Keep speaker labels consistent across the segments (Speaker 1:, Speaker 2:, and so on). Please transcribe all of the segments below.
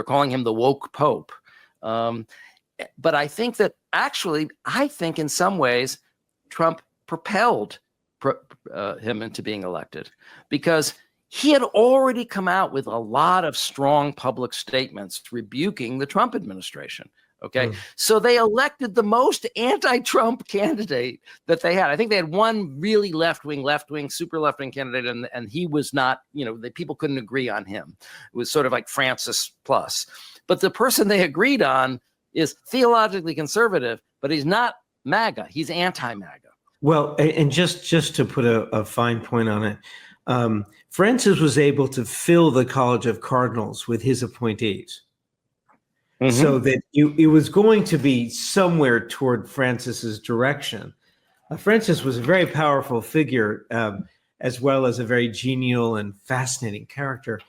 Speaker 1: They're calling him the woke Pope. But I think that in some ways, Trump propelled him into being elected, because he had already come out with a lot of strong public statements rebuking the Trump administration. Okay. So they elected the most anti-Trump candidate that they had. I think they had one really left-wing, super left-wing candidate, and he was not, the people couldn't agree on him. It was sort of like Francis plus. But the person they agreed on is theologically conservative, but he's not MAGA. He's anti-MAGA.
Speaker 2: Well, and just to put a fine point on it, Francis was able to fill the College of Cardinals with his appointees. So that it was going to be somewhere toward Francis's direction. Francis was a very powerful figure, as well as a very genial and fascinating character.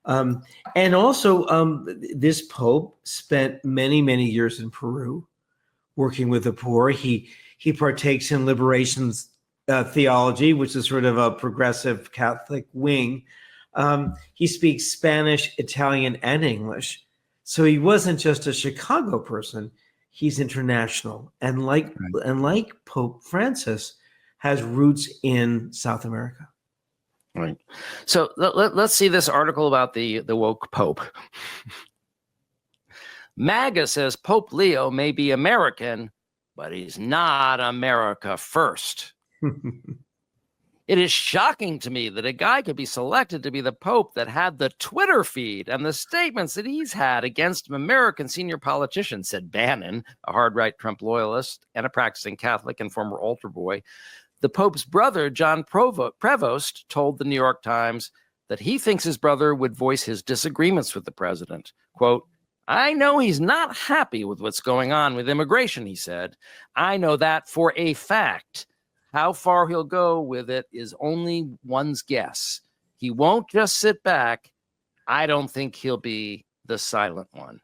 Speaker 2: And also, this Pope spent many, many years in Peru working with the poor. He partakes in liberation theology, which is sort of a progressive Catholic wing. He speaks Spanish, Italian, and English. So he wasn't just a Chicago person; he's international, and like Pope Francis, has roots in South America.
Speaker 1: Right. So let's see this article about the woke Pope. MAGA says Pope Leo may be American, but he's not America first. It is shocking to me that a guy could be selected to be the Pope that had the Twitter feed and the statements that he's had against American senior politicians, said Bannon, a hard-right Trump loyalist and a practicing Catholic and former altar boy. The Pope's brother, John Prevost, told the New York Times that he thinks his brother would voice his disagreements with the president. Quote, "I know he's not happy with what's going on with immigration," he said. "I know that for a fact. How far he'll go with it is only one's guess. He won't just sit back. I don't think he'll be the silent one."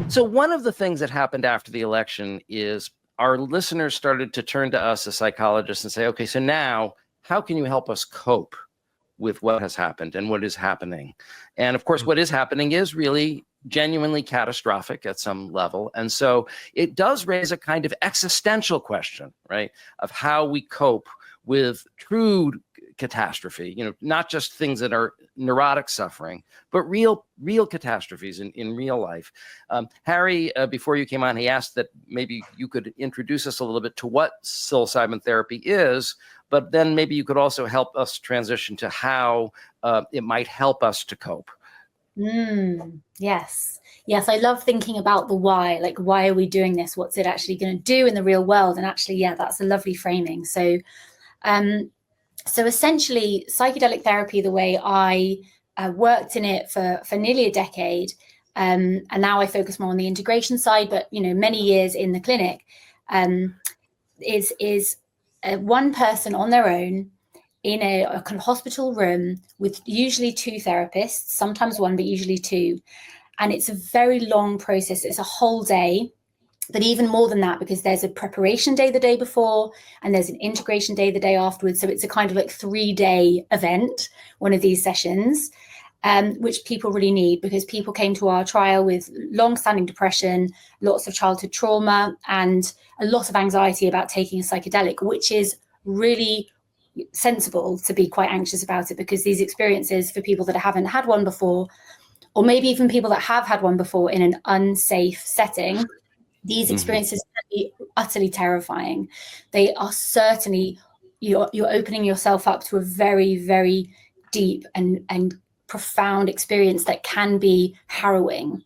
Speaker 1: So one of the things that happened after the election is our listeners started to turn to us as psychologists and say, okay, so now how can you help us cope with what has happened and what is happening? And of course, what is happening is really genuinely catastrophic at some level. And so it does raise a kind of existential question, right, of how we cope with true catastrophe, not just things that are neurotic suffering, but real catastrophes in real life. Harry, before you came on, he asked that maybe you could introduce us a little bit to what psilocybin therapy is, but then maybe you could also help us transition to how it might help us to cope.
Speaker 3: Yes, I love thinking about the why, like why are we doing this? What's it actually going to do in the real world? And actually, that's a lovely framing. So essentially, psychedelic therapy, the way I worked in it for nearly a decade, and now I focus more on the integration side, but many years in the clinic, is one person on their own in a kind of hospital room with usually two therapists, sometimes one, but usually two. And it's a very long process. It's a whole day. But even more than that, because there's a preparation day the day before and there's an integration day the day afterwards. So it's a kind of like 3-day event, one of these sessions, which people really need, because people came to our trial with long-standing depression, lots of childhood trauma, and a lot of anxiety about taking a psychedelic, which is really sensible to be quite anxious about it, because these experiences for people that haven't had one before, or maybe even people that have had one before in an unsafe setting, these experiences can be utterly terrifying. They are certainly, you're opening yourself up to a very, very deep and profound experience that can be harrowing.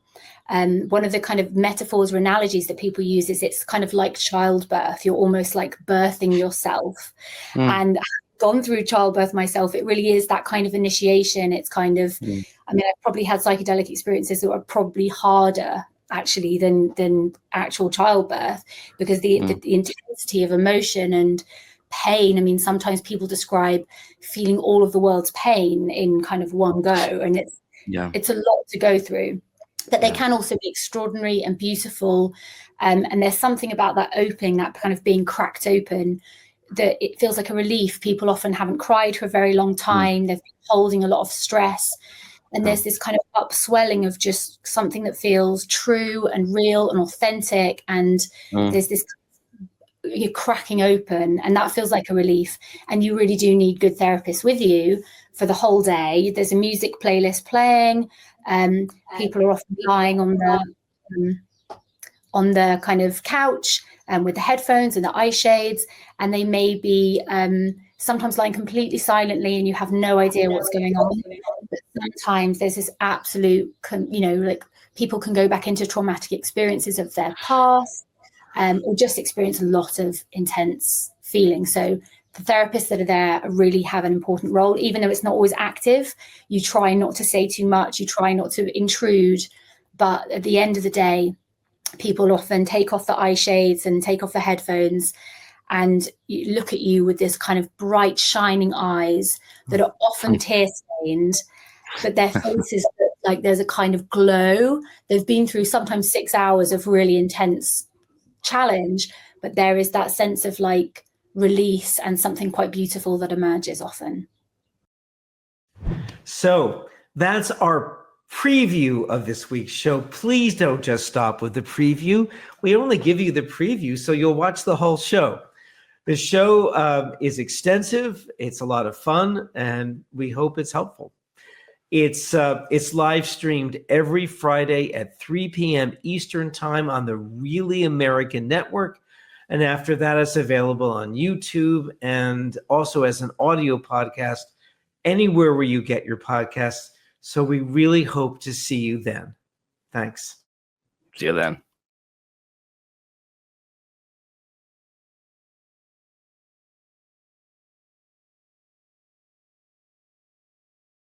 Speaker 3: One of the kind of metaphors or analogies that people use is it's kind of like childbirth. You're almost like birthing yourself. And I've gone through childbirth myself. It really is that kind of initiation. It's kind of, I mean, I've probably had psychedelic experiences that are probably harder actually than actual childbirth, because the intensity of emotion and pain. I mean, sometimes people describe feeling all of the world's pain in kind of one go, and it's a lot to go through. But they can also be extraordinary and beautiful. And there's something about that opening, that kind of being cracked open, that it feels like a relief. People often haven't cried for a very long time. They've been holding a lot of stress. And there's this kind of upswelling of just something that feels true and real and authentic. And there's this, you're cracking open, and that feels like a relief. And you really do need good therapists with you for the whole day. There's a music playlist playing. People are often lying on the kind of couch with the headphones and the eye shades, and they may be sometimes lying completely silently and you have no idea what's going on. But sometimes there's this absolute, like people can go back into traumatic experiences of their past, or just experience a lot of intense feelings. So the therapists that are there really have an important role, even though it's not always active. You try not to say too much, you try not to intrude, but at the end of the day, people often take off the eye shades and take off the headphones and look at you with this kind of bright, shining eyes that are often tear-stained, but their faces look like there's a kind of glow. They've been through sometimes 6 hours of really intense challenge, but there is that sense of like release and something quite beautiful that emerges often.
Speaker 2: So that's our preview of this week's show. Please don't just stop with the preview. We only give you the preview so you'll watch the whole show. The show is extensive. It's a lot of fun, and we hope it's helpful. It's live streamed every Friday at 3 p.m. Eastern Time on the Really American Network. And after that, it's available on YouTube and also as an audio podcast anywhere where you get your podcasts. So we really hope to see you then. Thanks.
Speaker 1: See you then.